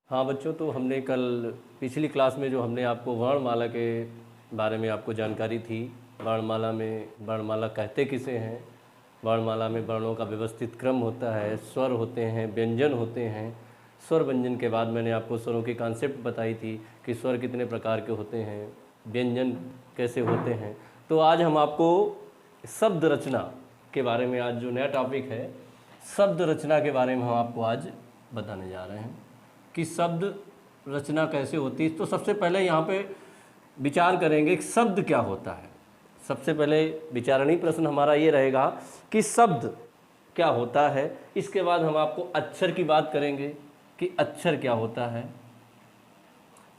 हाँ बच्चों, तो हमने कल पिछली क्लास में जो हमने आपको वर्णमाला के बारे में आपको जानकारी थी, वर्णमाला में वर्णमाला कहते किसे हैं, वर्णमाला में वर्णों का व्यवस्थित क्रम होता है, स्वर होते हैं, व्यंजन होते हैं। स्वर व्यंजन के बाद मैंने आपको स्वरों की कॉन्सेप्ट बताई थी कि स्वर कितने प्रकार के होते हैं, व्यंजन कैसे होते हैं। तो आज हम आपको शब्द रचना के बारे में, आज जो नया टॉपिक है शब्द रचना के बारे में हम आपको आज बताने जा रहे हैं कि शब्द रचना कैसे होती है। तो सबसे पहले यहाँ पे विचार करेंगे कि शब्द क्या होता है। सबसे पहले विचारणीय प्रश्न हमारा ये रहेगा कि शब्द क्या होता है। इसके बाद हम आपको अक्षर की बात करेंगे कि अक्षर क्या होता है।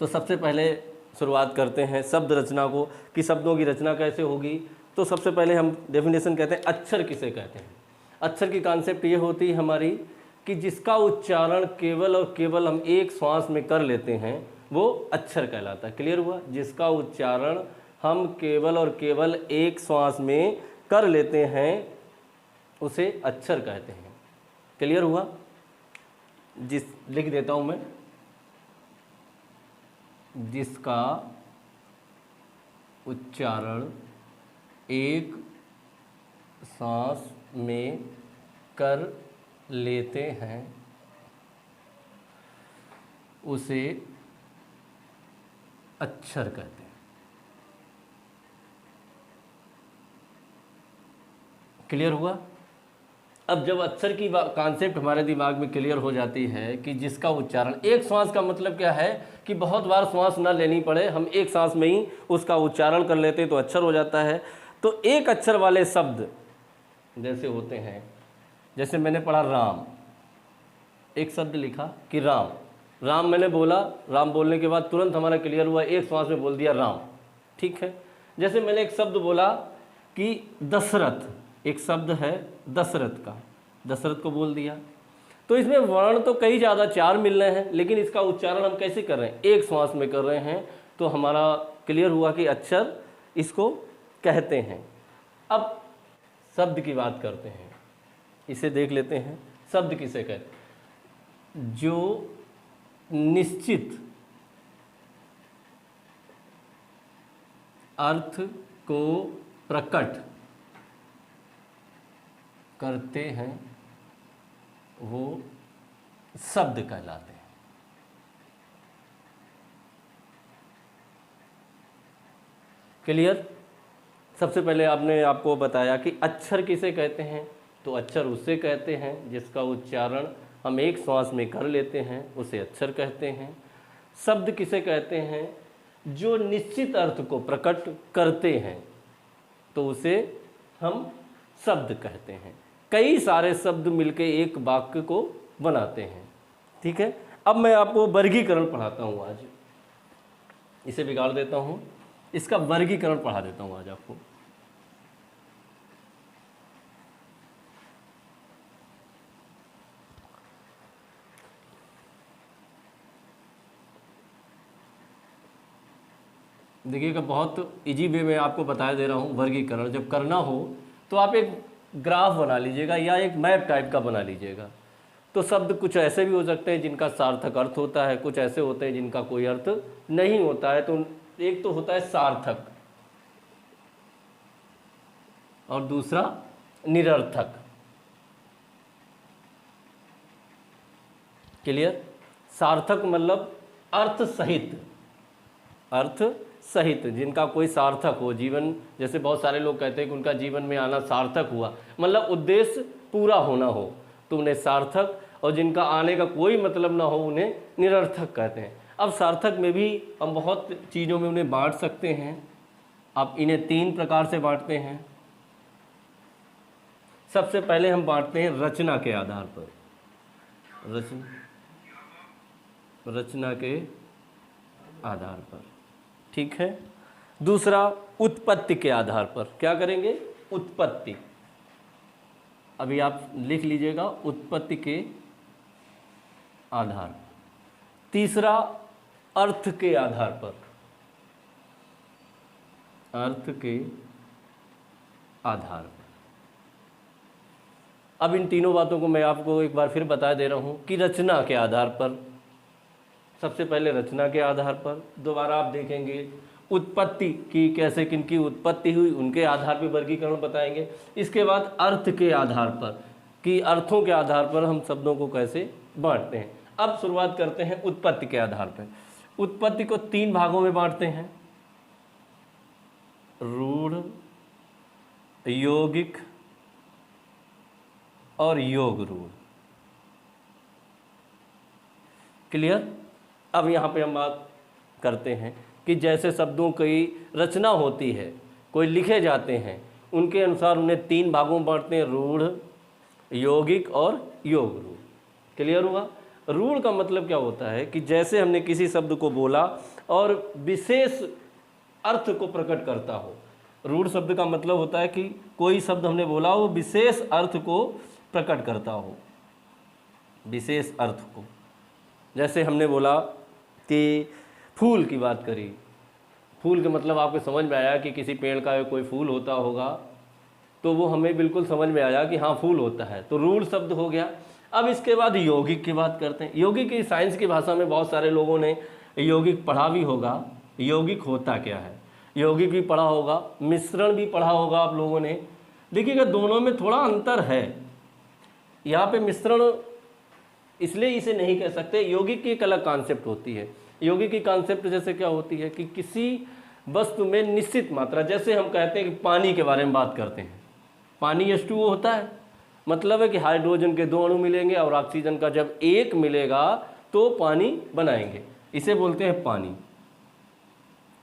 तो सबसे पहले शुरुआत करते हैं शब्द रचना को कि शब्दों की रचना कैसे होगी। तो सबसे पहले हम डेफिनेशन कहते हैं अक्षर किसे कहते हैं। अक्षर की कॉन्सेप्ट ये होती है हमारी कि जिसका उच्चारण केवल और केवल हम एक श्वास में कर लेते हैं वो अक्षर कहलाता है। क्लियर हुआ? जिसका उच्चारण हम केवल और केवल एक श्वास में कर लेते हैं उसे अक्षर कहते हैं। क्लियर हुआ? लिख देता हूं मैं, जिसका उच्चारण एक सांस में कर लेते हैं उसे अक्षर कहते हैं। क्लियर हुआ? अब जब अक्षर की कॉन्सेप्ट हमारे दिमाग में क्लियर हो जाती है कि जिसका उच्चारण एक श्वास का मतलब क्या है कि बहुत बार श्वास ना लेनी पड़े, हम एक सांस में ही उसका उच्चारण कर लेते हैं तो अक्षर हो जाता है। तो एक अक्षर वाले शब्द जैसे होते हैं, जैसे मैंने पढ़ा राम, एक शब्द लिखा कि राम, राम मैंने बोला, राम बोलने के बाद तुरंत हमारा क्लियर हुआ, एक श्वास में बोल दिया राम। ठीक है। जैसे मैंने एक शब्द बोला कि दशरथ, एक शब्द है दशरथ का, दशरथ को बोल दिया। तो इसमें वर्ण तो कई ज़्यादा, 4 मिल रहे हैं, लेकिन इसका उच्चारण हम कैसे कर रहे हैं? एक श्वास में कर रहे हैं। तो हमारा क्लियर हुआ कि अक्षर इसको कहते हैं। अब शब्द की बात करते हैं, इसे देख लेते हैं। शब्द किसे कहते हैं? जो निश्चित अर्थ को प्रकट करते हैं वो शब्द कहलाते हैं। क्लियर? सबसे पहले आपको बताया कि अक्षर किसे कहते हैं। तो अक्षर उसे कहते हैं जिसका उच्चारण हम एक श्वास में कर लेते हैं उसे अक्षर कहते हैं। शब्द किसे कहते हैं? जो निश्चित अर्थ को प्रकट करते हैं तो उसे हम शब्द कहते हैं। कई सारे शब्द मिलके एक वाक्य को बनाते हैं। ठीक है। अब मैं आपको वर्गीकरण पढ़ाता हूँ आज, इसे बिगाड़ देता हूँ, इसका वर्गीकरण पढ़ा देता हूँ आज आपको। देखिएगा, बहुत इजी वे में आपको बता दे रहा हूँ। वर्गीकरण जब करना हो तो आप एक ग्राफ बना लीजिएगा या एक मैप टाइप का बना लीजिएगा। तो शब्द कुछ ऐसे भी हो सकते हैं जिनका सार्थक अर्थ होता है, कुछ ऐसे होते हैं जिनका कोई अर्थ नहीं होता है। तो एक तो होता है सार्थक और दूसरा निरर्थक। क्लियर? सार्थक मतलब अर्थ सहित, अर्थ सहित, जिनका कोई सार्थक हो जीवन। जैसे बहुत सारे लोग कहते हैं कि उनका जीवन में आना सार्थक हुआ, मतलब उद्देश्य पूरा होना हो तो उन्हें सार्थक, और जिनका आने का कोई मतलब ना हो उन्हें निरर्थक कहते हैं। अब सार्थक में भी हम बहुत चीज़ों में उन्हें बांट सकते हैं। अब इन्हें 3 प्रकार से बांटते हैं। सबसे पहले हम बांटते हैं रचना के आधार पर, रचना के आधार पर। ठीक है। दूसरा उत्पत्ति के आधार पर। क्या करेंगे? उत्पत्ति। अभी आप लिख लीजिएगा, उत्पत्ति के आधार। तीसरा अर्थ के आधार पर, अर्थ के आधार पर। अब इन तीनों बातों को मैं आपको एक बार फिर बता दे रहा हूँ कि रचना के आधार पर सबसे पहले रचना के आधार पर, दोबारा आप देखेंगे उत्पत्ति की, कैसे किनकी उत्पत्ति हुई उनके आधार पर वर्गीकरण बताएंगे। इसके बाद अर्थ के आधार पर, कि अर्थों के आधार पर हम शब्दों को कैसे बांटते हैं। अब शुरुआत करते हैं उत्पत्ति के आधार पर। उत्पत्ति को 3 भागों में बांटते हैं, रूढ़, यौगिक और योग रूढ़। क्लियर। अब यहाँ पे हम बात करते हैं कि जैसे शब्दों की रचना होती है, कोई लिखे जाते हैं, उनके अनुसार उन्हें 3 भागों में बांटते हैं, रूढ़, यौगिक और योग रूढ़। क्लियर हुआ। रूढ़ का मतलब क्या होता है कि जैसे हमने किसी शब्द को बोला और विशेष अर्थ को प्रकट करता हो। रूढ़ शब्द का मतलब होता है कि कोई शब्द हमने बोला वो विशेष अर्थ को प्रकट करता हो, विशेष अर्थ को। जैसे हमने बोला कि फूल की बात करी, फूल का मतलब आपको समझ में आया कि किसी पेड़ का कोई फूल होता होगा, तो वो हमें बिल्कुल समझ में आया कि हाँ फूल होता है, तो रूढ़ शब्द हो गया। अब इसके बाद यौगिक की बात करते हैं। यौगिक की साइंस की भाषा में बहुत सारे लोगों ने यौगिक पढ़ा भी होगा। यौगिक होता क्या है, यौगिक भी पढ़ा होगा, मिश्रण भी पढ़ा होगा आप लोगों ने। देखिएगा दोनों में थोड़ा अंतर है। यहाँ पे मिश्रण इसलिए इसे नहीं कह सकते, यौगिक की एक अलग कॉन्सेप्ट होती है। यौगिक की कॉन्सेप्ट जैसे क्या होती है कि किसी वस्तु में निश्चित मात्रा, जैसे हम कहते हैं कि पानी के बारे में बात करते हैं, पानी H2O होता है, मतलब है कि हाइड्रोजन के 2 अणु मिलेंगे और ऑक्सीजन का जब 1 मिलेगा तो पानी बनाएंगे, इसे बोलते हैं पानी।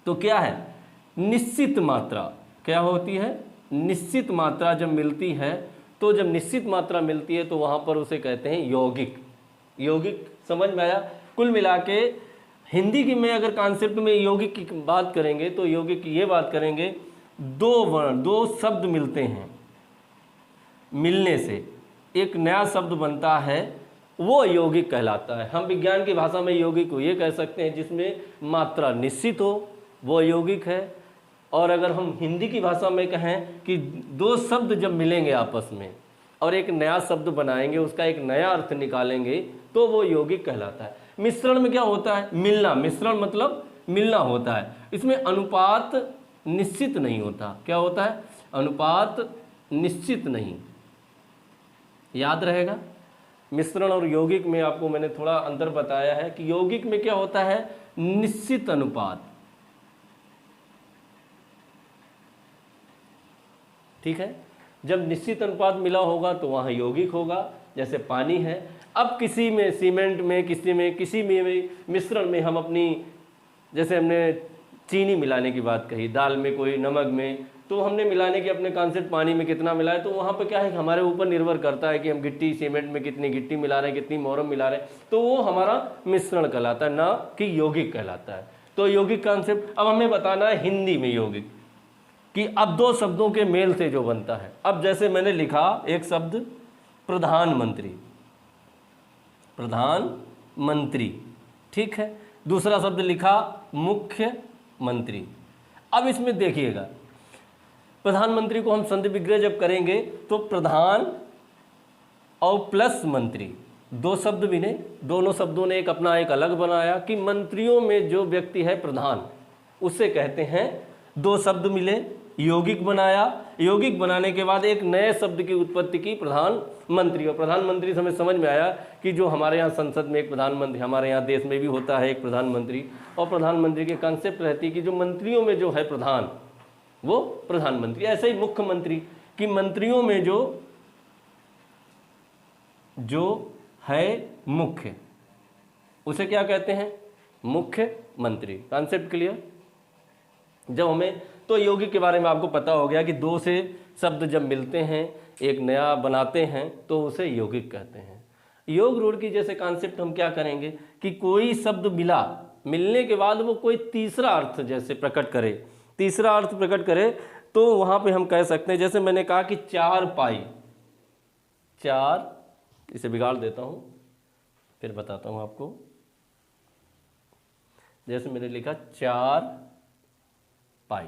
तो क्या है, निश्चित मात्रा क्या होती है, निश्चित मात्रा जब मिलती है, तो जब निश्चित मात्रा मिलती है तो वहाँ पर उसे कहते हैं यौगिक। यौगिक समझ में आया। कुल मिला के हिंदी की में अगर कॉन्सेप्ट में यौगिक की बात करेंगे तो यौगिक की ये बात करेंगे, 2 वर्ण, 2 शब्द मिलते हैं, मिलने से एक नया शब्द बनता है, वो यौगिक कहलाता है। हम विज्ञान की भाषा में यौगिक को ये कह सकते हैं जिसमें मात्रा निश्चित हो, वो यौगिक है। और अगर हम हिंदी की भाषा में कहें कि 2 शब्द जब मिलेंगे आपस में और एक नया शब्द बनाएंगे, उसका एक नया अर्थ निकालेंगे, तो वो यौगिक कहलाता है। मिश्रण में क्या होता है, मिलना, मिश्रण मतलब मिलना होता है। इसमें अनुपात निश्चित नहीं होता। क्या होता है, अनुपात निश्चित नहीं, याद रहेगा। मिश्रण और यौगिक में आपको मैंने थोड़ा अंतर बताया है कि यौगिक में क्या होता है, निश्चित अनुपात, ठीक है। जब निश्चित अनुपात मिला होगा तो वहाँ यौगिक होगा, जैसे पानी है। अब किसी में सीमेंट में, किसी में मिश्रण में हम अपनी, जैसे हमने चीनी मिलाने की बात कही, दाल में, कोई नमक में, तो हमने मिलाने के अपने कॉन्सेप्ट पानी में कितना मिलाए, तो वहाँ पे क्या है, हमारे ऊपर निर्भर करता है कि हम गिट्टी सीमेंट में कितनी गिट्टी मिला रहे हैं, कितनी मोरम मिला रहे हैं, तो वो हमारा मिश्रण कहलाता है, ना कि यौगिक कहलाता है। तो यौगिक कॉन्सेप्ट अब हमें बताना है हिंदी में यौगिक, कि अब 2 शब्दों के मेल से जो बनता है। अब जैसे मैंने लिखा एक शब्द प्रधानमंत्री, प्रधानमंत्री, ठीक है। दूसरा शब्द लिखा मुख्यमंत्री। अब इसमें देखिएगा, प्रधानमंत्री को हम संधि विग्रह जब करेंगे तो प्रधान और प्लस मंत्री, 2 शब्द बने, दोनों शब्दों ने एक अपना एक अलग बनाया कि मंत्रियों में जो व्यक्ति है प्रधान, उसे कहते हैं। 2 शब्द मिले, यौगिक बनाया। यौगिक बनाने के बाद एक नए शब्द की उत्पत्ति की, प्रधानमंत्री। और प्रधानमंत्री से हमें समझ में आया कि जो हमारे यहाँ संसद में एक प्रधानमंत्री, हमारे यहाँ देश में भी होता है एक प्रधानमंत्री, और प्रधानमंत्री के कंसेप्ट रहती है कि जो मंत्रियों में जो है प्रधान, वो प्रधानमंत्री। ऐसे ही मुख्यमंत्री, कि मंत्रियों में जो है मुख्य, उसे क्या कहते हैं, मुख्यमंत्री। Concept clear. जब हमें तो यौगिक के बारे में आपको पता हो गया कि 2 से शब्द जब मिलते हैं, एक नया बनाते हैं, तो उसे यौगिक कहते हैं। योग रूढ़ की जैसे कॉन्सेप्ट हम क्या करेंगे कि कोई शब्द मिला, मिलने के बाद वो कोई तीसरा अर्थ जैसे प्रकट करे, तीसरा अर्थ प्रकट करे, तो वहाँ पे हम कह सकते हैं, जैसे मैंने कहा कि 4 पाई, 4, इसे बिगाड़ देता हूँ फिर बताता हूँ आपको। जैसे मैंने लिखा 4 पाई।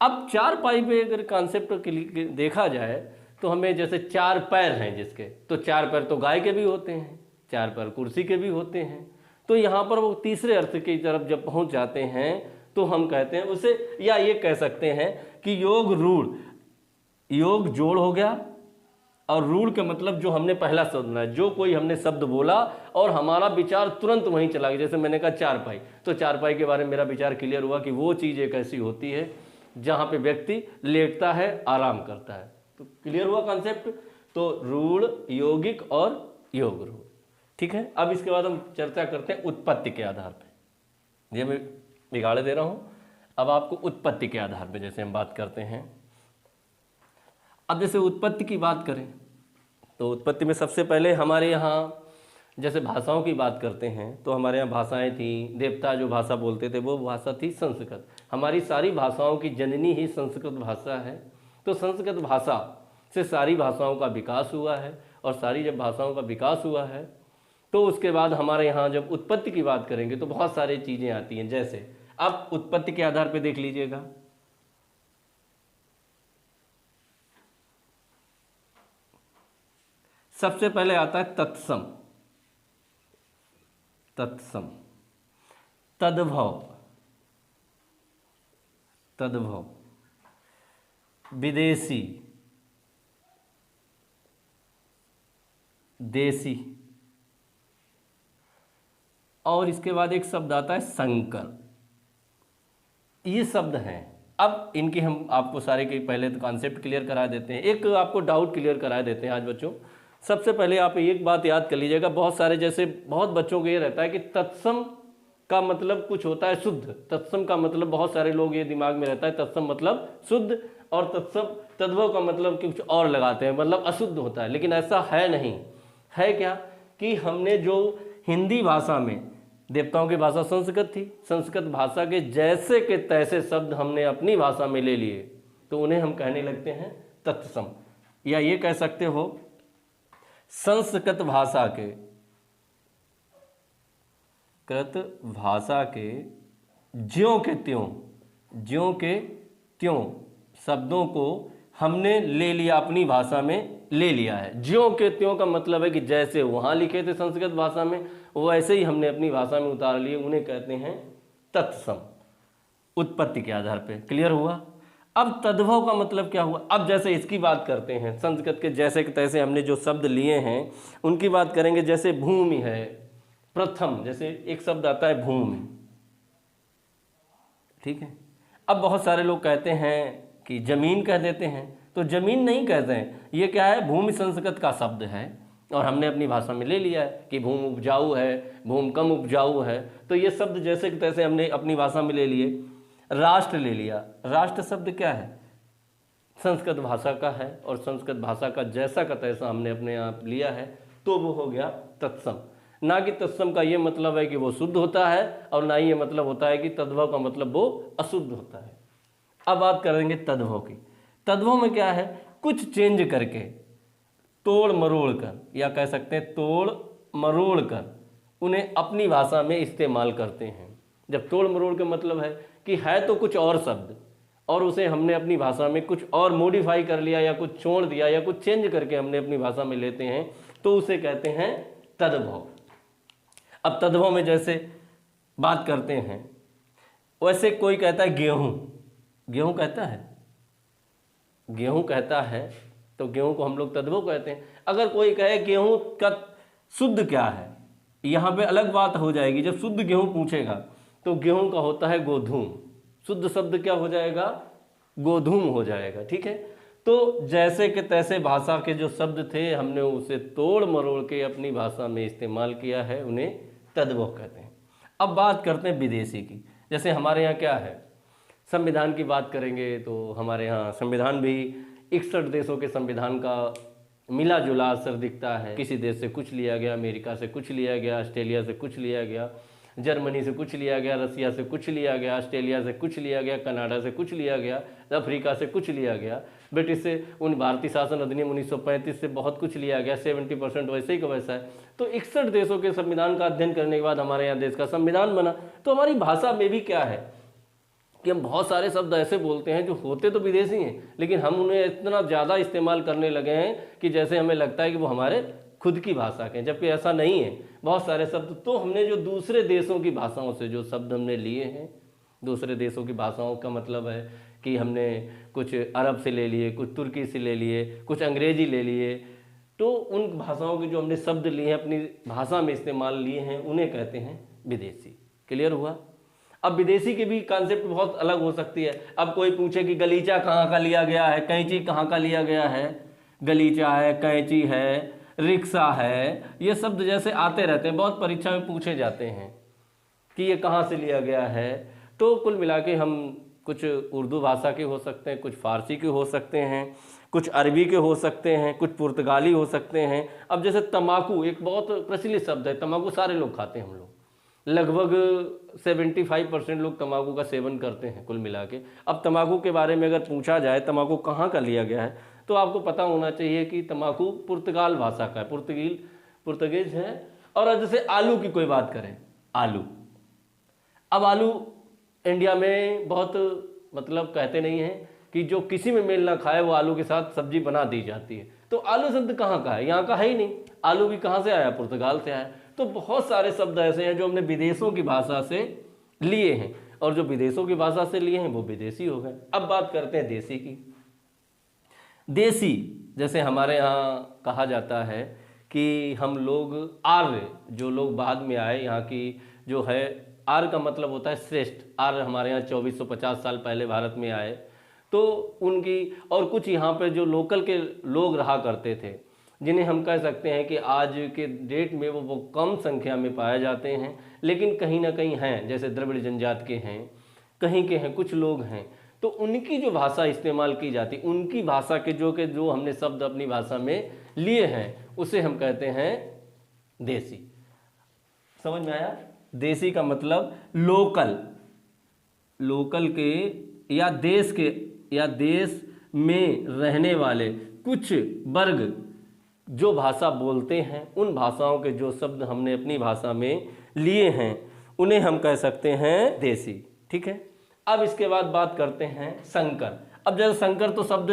अब 4 पाई पे अगर कॉन्सेप्ट देखा जाए तो हमें, जैसे 4 पैर हैं जिसके, तो 4 पैर तो गाय के भी होते हैं, 4 पैर कुर्सी के भी होते हैं, तो यहाँ पर वो तीसरे अर्थ की तरफ जब पहुँच जाते हैं तो हम कहते हैं उसे, या ये कह सकते हैं कि योग रूढ़, योग जोड़ हो गया और रूढ़ के मतलब जो हमने पहला शब्द सुना है, जो कोई हमने शब्द बोला और हमारा विचार तुरंत वहीं चला गया। जैसे मैंने कहा चारपाई, तो चारपाई के बारे में मेरा विचार क्लियर हुआ कि वो चीज़ एक ऐसी होती है जहाँ पे व्यक्ति लेटता है, आराम करता है। तो क्लियर हुआ कॉन्सेप्ट। तो रूढ़, यौगिक और योग रूढ़, ठीक है। अब इसके बाद हम चर्चा करते हैं उत्पत्ति के आधार पे। ये मैं बिगाड़ दे रहा हूँ। अब आपको उत्पत्ति के आधार पे जैसे हम बात करते हैं, अब जैसे उत्पत्ति की बात करें तो उत्पत्ति में सबसे पहले हमारे यहाँ जैसे भाषाओं की बात करते हैं तो हमारे यहाँ भाषाएं थी, देवता जो भाषा बोलते थे वो भाषा थी संस्कृत। हमारी सारी भाषाओं की जननी ही संस्कृत भाषा है। तो संस्कृत भाषा से सारी भाषाओं का विकास हुआ है, और सारी जब भाषाओं का विकास हुआ है तो उसके बाद हमारे यहाँ जब उत्पत्ति की बात करेंगे तो बहुत सारी चीज़ें आती हैं। जैसे अब उत्पत्ति के आधार पर देख लीजिएगा, सबसे पहले आता है तत्सम, तत्सम, तद्भव, तद्भव, विदेशी, देसी, और इसके बाद एक शब्द आता है संकर। ये शब्द हैं। अब इनकी हम आपको सारे के पहले तो कॉन्सेप्ट क्लियर करा देते हैं, एक आपको डाउट क्लियर करा देते हैं आज बच्चों। सबसे पहले आप एक बात याद कर लीजिएगा, बहुत सारे जैसे बहुत बच्चों को ये रहता है कि तत्सम का मतलब कुछ होता है शुद्ध। तत्सम का मतलब बहुत सारे लोग ये दिमाग में रहता है तत्सम मतलब शुद्ध, और तत्सम तद्भव का मतलब कुछ और लगाते हैं, मतलब अशुद्ध होता है। लेकिन ऐसा है नहीं। है क्या कि हमने जो हिंदी भाषा में, देवताओं की भाषा संस्कृत थी, संस्कृत भाषा के जैसे के तैसे शब्द हमने अपनी भाषा में ले लिए तो उन्हें हम कहने लगते हैं तत्सम। या ये कह सकते हो संस्कृत भाषा के, कृत भाषा के ज्यों के त्यों, ज्यों के त्यों शब्दों को हमने ले लिया, अपनी भाषा में ले लिया है। ज्यों के त्यों का मतलब है कि जैसे वहाँ लिखे थे संस्कृत भाषा में वैसे ही हमने अपनी भाषा में उतार लिए, उन्हें कहते हैं तत्सम। उत्पत्ति के आधार पे क्लियर हुआ। अब तद्भव का मतलब क्या हुआ। अब जैसे इसकी बात करते हैं, संस्कृत के जैसे कि तैसे हमने जो शब्द लिए हैं उनकी बात करेंगे। जैसे भूमि है, प्रथम, जैसे एक शब्द आता है भूमि, ठीक है। अब बहुत सारे लोग कहते हैं कि जमीन कह देते हैं, तो जमीन नहीं कहते हैं, ये क्या है, भूमि संस्कृत का शब्द है और हमने अपनी भाषा में ले लिया है कि भूमि उपजाऊ है, भूमि कम उपजाऊ है। तो ये शब्द जैसे कि तैसे हमने अपनी भाषा में ले लिए। राष्ट्र ले लिया, राष्ट्र शब्द क्या है, संस्कृत भाषा का है, और संस्कृत भाषा का जैसा का तैसा हमने अपने आप लिया है, तो वो हो गया तत्सम। ना कि तत्सम का ये मतलब है कि वो शुद्ध होता है, और ना ही ये मतलब होता है कि तद्भव का मतलब वो अशुद्ध होता है। अब बात करेंगे तद्भव की। तद्भव में क्या है, कुछ चेंज करके, तोड़ मरोड़ कर, या कह सकते हैं तोड़ मरोड़ कर उन्हें अपनी भाषा में इस्तेमाल करते हैं। जब तोड़ मरोड़ का मतलब है कि है तो कुछ और शब्द और उसे हमने अपनी भाषा में कुछ और मॉडिफाई कर लिया, या कुछ छोड़ दिया, या कुछ चेंज करके हमने अपनी भाषा में लेते हैं, तो उसे कहते हैं तद्भव। अब तद्भव में जैसे बात करते हैं, वैसे कोई कहता है गेहूं, गेहूं कहता है, गेहूं कहता है, तो गेहूं को हम लोग तद्भव कहते हैं। अगर कोई कहे गेहूं का शुद्ध क्या है, यहाँ पे अलग बात हो जाएगी। जब शुद्ध गेहूं पूछेगा तो गेहूं का होता है गोधूम, शुद्ध शब्द क्या हो जाएगा, गोधूम हो जाएगा, ठीक है। तो जैसे के तैसे भाषा के जो शब्द थे हमने उसे तोड़ मरोड़ के अपनी भाषा में इस्तेमाल किया है, उन्हें तद्भव कहते हैं। अब बात करते हैं विदेशी की। जैसे हमारे यहाँ क्या है, संविधान की बात करेंगे तो हमारे यहाँ संविधान भी 61 देशों के संविधान का मिला जुला असर दिखता है। किसी देश से कुछ लिया गया, अमेरिका से कुछ लिया गया, ऑस्ट्रेलिया से कुछ लिया गया, जर्मनी से कुछ लिया गया, रसिया से कुछ लिया गया, ऑस्ट्रेलिया से कुछ लिया गया, कनाडा से कुछ लिया गया, अफ्रीका से कुछ लिया गया, ब्रिटिश से उन भारतीय शासन अधिनियम 1935 से बहुत कुछ लिया गया, 70% वैसे ही का वैसा है। तो 61 देशों के संविधान का अध्ययन करने के बाद हमारे यहाँ देश का संविधान बना। तो हमारी भाषा में भी क्या है कि हम बहुत सारे शब्द ऐसे बोलते हैं जो होते तो विदेशी हैं, लेकिन हम उन्हें इतना ज़्यादा इस्तेमाल करने लगे हैं कि जैसे हमें लगता है कि वो हमारे खुद की भाषा के हैं, जबकि ऐसा नहीं है। बहुत सारे शब्द तो हमने जो दूसरे देशों की भाषाओं से जो शब्द हमने लिए हैं, दूसरे देशों की भाषाओं का मतलब है कि हमने कुछ अरब से ले लिए, कुछ तुर्की से ले लिए, कुछ अंग्रेजी ले लिए, तो उन भाषाओं के जो हमने शब्द लिए हैं अपनी भाषा में इस्तेमाल लिए हैं उन्हें कहते हैं विदेशी। क्लियर हुआ? अब विदेशी की भी कॉन्सेप्ट बहुत अलग हो सकती है। अब कोई पूछे कि गलीचा कहाँ का लिया गया है, कैंची कहाँ का लिया गया है, गलीचा है, कैंची है, रिक्शा है, ये शब्द जैसे आते रहते हैं, बहुत परीक्षा में पूछे जाते हैं कि ये कहाँ से लिया गया है। तो कुल मिला के हम कुछ उर्दू भाषा के हो सकते हैं, कुछ फारसी के हो सकते हैं, कुछ अरबी के हो सकते हैं, कुछ पुर्तगाली हो सकते हैं। अब जैसे तम्बाकू एक बहुत प्रचलित शब्द है, तम्बाकू सारे लोग खाते हैं, हम लोग लगभग 75% लोग तम्बाकू का सेवन करते हैं कुल मिला के। अब तम्बाकू के बारे में अगर पूछा जाए तम्बाकू कहाँ का लिया गया है, तो आपको पता होना चाहिए कि तम्बाकू पुर्तगाल भाषा का है, पुर्तगीज है। और जैसे आलू की कोई बात करें, आलू, अब आलू इंडिया में बहुत मतलब कहते नहीं हैं कि जो किसी में मेल ना खाए वो आलू के साथ सब्जी बना दी जाती है। तो आलू शब्द कहाँ का है? यहाँ का है ही नहीं। आलू भी कहाँ से आया? पुर्तगाल से आया। तो बहुत सारे शब्द ऐसे हैं जो हमने विदेशों की भाषा से लिए हैं, और जो विदेशों की भाषा से लिए हैं वो विदेशी हो गए। अब बात करते हैं देसी की। देसी जैसे हमारे यहाँ कहा जाता है कि हम लोग आर्य, जो लोग बाद में आए यहाँ की जो है, आर्य का मतलब होता है श्रेष्ठ। आर्य हमारे यहाँ 2450 साल पहले भारत में आए, तो उनकी और कुछ यहाँ पे जो लोकल के लोग रहा करते थे, जिन्हें हम कह सकते हैं कि आज के डेट में वो कम संख्या में पाए जाते हैं, लेकिन कहीं ना कहीं हैं, जैसे द्रविड़ जनजाति के हैं, कहीं के हैं, कुछ लोग हैं, तो उनकी जो भाषा इस्तेमाल की जाती, उनकी भाषा के जो हमने शब्द अपनी भाषा में लिए हैं, उसे हम कहते हैं देसी। समझ में आया? देसी का मतलब लोकल, लोकल के या देश के या देश में रहने वाले कुछ वर्ग जो भाषा बोलते हैं, उन भाषाओं के जो शब्द हमने अपनी भाषा में लिए हैं उन्हें हम कह सकते हैं देसी। ठीक है, अब इसके बाद बात करते हैं शंकर। अब जैसे शंकर तो शब्द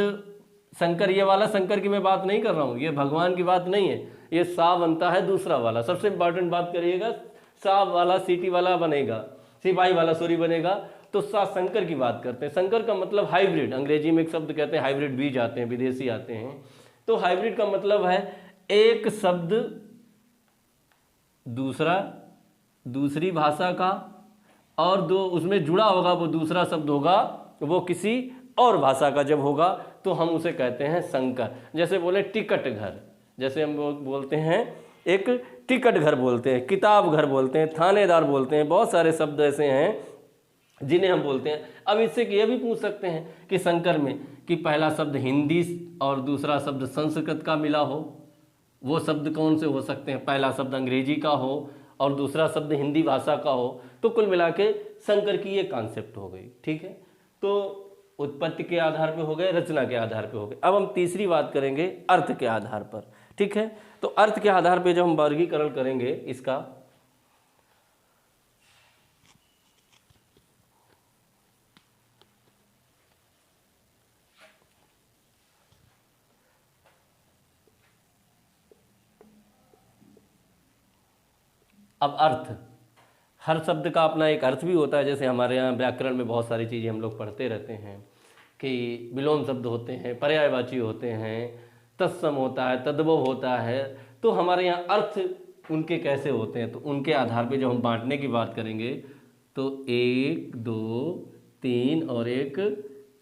शंकर, ये वाला शंकर की मैं बात नहीं कर रहा हूँ, ये भगवान की बात नहीं है, ये सा बनता है दूसरा वाला। सबसे इंपॉर्टेंट बात करिएगा, सा वाला सीटी वाला बनेगा, सिपाही वाला सॉरी बनेगा, तो सा शंकर की बात करते हैं। शंकर का मतलब हाइब्रिड, अंग्रेजी में एक शब्द कहते हैं हाइब्रिड, बीज आते हैं, विदेशी आते हैं। तो हाइब्रिड का मतलब है एक शब्द दूसरी भाषा का, और दो उसमें जुड़ा होगा वो दूसरा शब्द होगा वो किसी और भाषा का जब होगा तो हम उसे कहते हैं शंकर। जैसे बोले टिकट घर, जैसे हम बोलते हैं एक टिकट घर बोलते हैं, किताब घर बोलते हैं, थानेदार बोलते हैं, बहुत सारे शब्द ऐसे हैं जिन्हें हम बोलते हैं। अब इससे ये भी पूछ सकते हैं कि शंकर में कि पहला शब्द हिंदी और दूसरा शब्द संस्कृत का मिला हो, वो शब्द कौन से हो सकते हैं? पहला शब्द अंग्रेजी का हो और दूसरा शब्द हिंदी भाषा का हो, तो कुल मिला के शंकर की ये कॉन्सेप्ट हो गई। ठीक है, तो उत्पत्ति के आधार पे हो गए, रचना के आधार पे हो गए। अब हम तीसरी बात करेंगे अर्थ के आधार पर। ठीक है, तो अर्थ के आधार पे जब हम वर्गीकरण करेंगे इसका, अब अर्थ, हर शब्द का अपना एक अर्थ भी होता है। जैसे हमारे यहाँ व्याकरण में बहुत सारी चीज़ें हम लोग पढ़ते रहते हैं कि विलोम शब्द होते हैं, पर्यायवाची होते हैं, तत्सम होता है, तद्भव होता है। तो हमारे यहाँ अर्थ उनके कैसे होते हैं, तो उनके आधार पे जब हम बांटने की बात करेंगे तो 1 2 3 और 1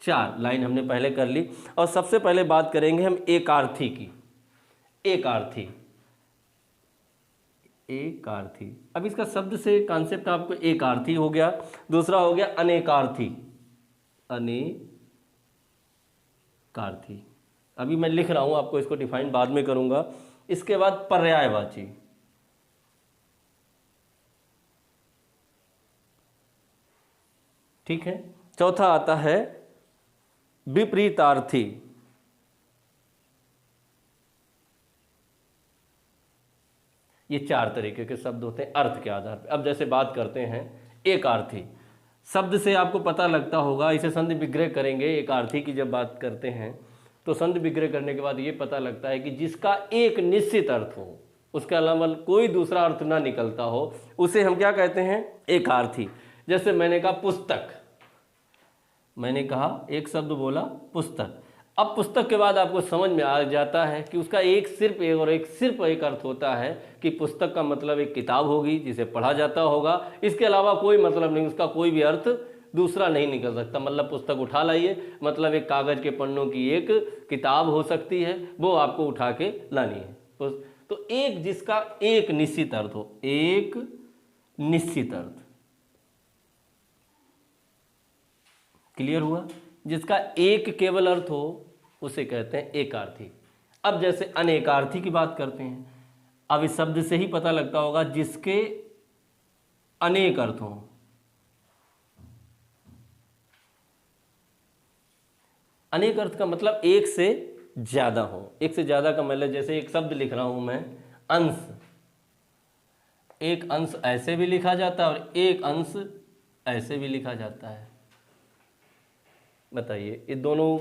4 लाइन हमने पहले कर ली। और सबसे पहले बात करेंगे हम एकार्थी की। एकार्थी, एकार्थी, अब इसका शब्द से कॉन्सेप्ट आपको एकार्थी हो गया। दूसरा हो गया अनेकार्थी, अनेकार्थी, अभी मैं लिख रहा हूं, आपको इसको डिफाइन बाद में करूंगा। इसके बाद पर्यायवाची, ठीक है। चौथा आता है विपरीतार्थी, ये 4 तरीके के शब्द होते हैं अर्थ के आधार पर। अब जैसे बात करते हैं एकार्थी, शब्द से आपको पता लगता होगा, इसे संधि विग्रह करेंगे। एकार्थी की जब बात करते हैं तो संधि विग्रह करने के बाद ये पता लगता है कि जिसका एक निश्चित अर्थ हो, उसके अलावा कोई दूसरा अर्थ ना निकलता हो, उसे हम क्या कहते हैं? एकार्थी। जैसे मैंने कहा पुस्तक, मैंने कहा एक शब्द बोला पुस्तक। अब पुस्तक के बाद आपको समझ में आ जाता है कि उसका सिर्फ एक अर्थ होता है कि पुस्तक का मतलब एक किताब होगी जिसे पढ़ा जाता होगा, इसके अलावा कोई मतलब नहीं, उसका कोई भी अर्थ दूसरा नहीं निकल सकता। मतलब पुस्तक उठा लाइए, मतलब एक कागज़ के पन्नों की एक किताब हो सकती है, वो आपको उठा के लानी है। तो एक जिसका एक निश्चित अर्थ हो, एक निश्चित अर्थ, क्लियर हुआ? जिसका एक केवल अर्थ हो उसे कहते हैं एकार्थी। अब जैसे अनेकार्थी की बात करते हैं, अब इस शब्द से ही पता लगता होगा जिसके अनेक अर्थ हों। अनेक अर्थ का मतलब एक से ज्यादा हो। एक से ज्यादा का मतलब जैसे एक शब्द लिख रहा हूं मैं, अंश, एक अंश ऐसे भी लिखा जाता है और एक अंश ऐसे भी लिखा जाता है। बताइए, ये दोनों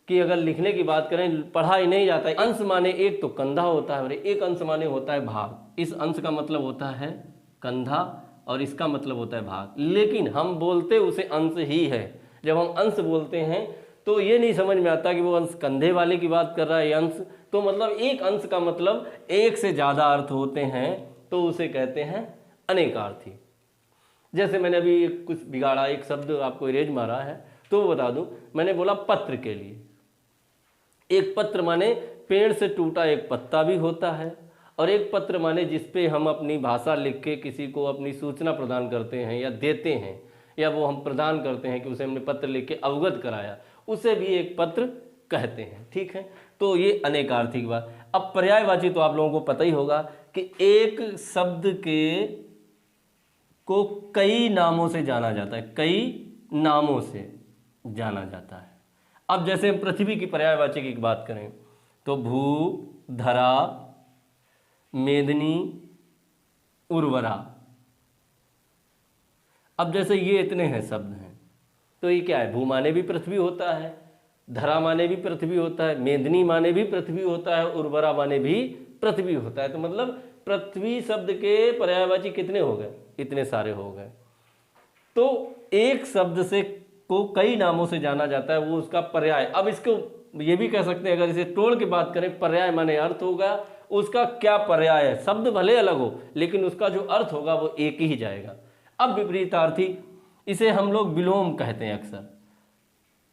की अगर लिखने की बात करें, पढ़ा ही नहीं जाता है। अंश माने एक तो कंधा होता है और एक अंश माने होता है भाग। इस अंश का मतलब होता है कंधा और इसका मतलब होता है भाग, लेकिन हम बोलते उसे अंश ही है। जब हम अंश बोलते हैं तो ये नहीं समझ में आता कि वो अंश कंधे वाले की बात कर रहा है, अंश तो मतलब एक अंश का मतलब एक से ज़्यादा अर्थ होते हैं, तो उसे कहते हैं अनेकार्थी। जैसे मैंने अभी कुछ बिगाड़ा, एक शब्द आपको इरेज मारा है तो बता दूं, मैंने बोला पत्र के लिए। एक पत्र माने पेड़ से टूटा एक पत्ता भी होता है, और एक पत्र माने जिसपे हम अपनी भाषा लिख के किसी को अपनी सूचना प्रदान करते हैं या देते हैं, या वो हम प्रदान करते हैं कि उसे हमने पत्र लिख के अवगत कराया, उसे भी एक पत्र कहते हैं। ठीक है, तो ये अनेकार्थी की बात। अब पर्यायवाची तो आप लोगों को पता ही होगा कि एक शब्द को कई नामों से जाना जाता है, कई नामों से जाना जाता है। अब जैसे हम पृथ्वी की पर्यायवाची की बात करें तो भू, धरा, मेदिनी, उर्वरा। अब जैसे ये इतने हैं शब्द हैं, तो ये क्या है? भू माने भी पृथ्वी होता है, धरा माने भी पृथ्वी होता है, मेदिनी माने भी पृथ्वी होता है, उर्वरा माने भी पृथ्वी होता है। तो मतलब पृथ्वी शब्द के पर्यायवाची कितने हो गए? इतने सारे हो गए। तो एक शब्द से को कई नामों से जाना जाता है, वो उसका पर्याय। अब इसको ये भी कह सकते हैं, अगर इसे तोड़ के बात करें, पर्याय माने अर्थ होगा, उसका क्या पर्याय है। शब्द भले अलग हो लेकिन उसका जो अर्थ होगा वो एक ही जाएगा। अब विपरीतार्थी, इसे हम लोग विलोम कहते हैं, अक्सर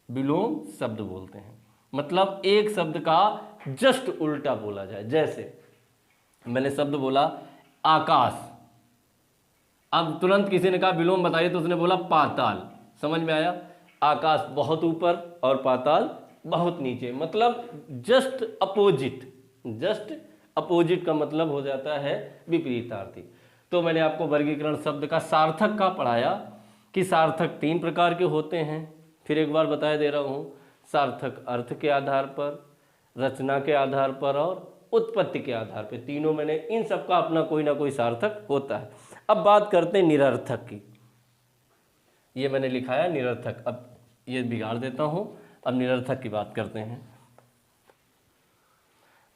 विलोम शब्द बोलते हैं। मतलब एक शब्द का जस्ट उल्टा बोला जाए। जैसे मैंने शब्द बोला आकाश, अब तुरंत किसी ने कहा विलोम बताइए, तो उसने बोला पाताल। समझ में आया? आकाश बहुत ऊपर और पाताल बहुत नीचे, मतलब जस्ट अपोजिट। जस्ट अपोजिट का मतलब हो जाता है विपरीतार्थी। तो मैंने आपको वर्गीकरण शब्द का सार्थक का पढ़ाया कि सार्थक 3 प्रकार के होते हैं। फिर एक बार बता दे रहा हूँ, सार्थक अर्थ के आधार पर, रचना के आधार पर और उत्पत्ति के आधार पर। तीनों मैंने, इन सब का अपना कोई ना कोई सार्थक होता है। अब बात करते हैं निरर्थक की। ये मैंने लिखा है निरर्थक, अब ये बिगाड़ देता हूँ। अब निरर्थक की बात करते हैं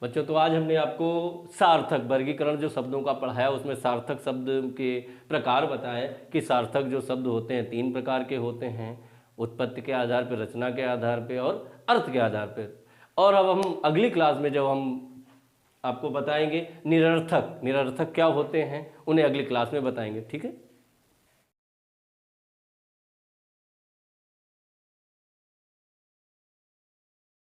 बच्चों। तो आज हमने आपको सार्थक वर्गीकरण जो शब्दों का पढ़ाया, उसमें सार्थक शब्द के प्रकार बताए कि सार्थक जो शब्द होते हैं 3 प्रकार के होते हैं, उत्पत्ति के आधार पर, रचना के आधार पर और अर्थ के आधार पर। और अब हम अगली क्लास में जब हम आपको बताएंगे निरर्थक क्या होते हैं, उन्हें अगली क्लास में बताएंगे। ठीक है।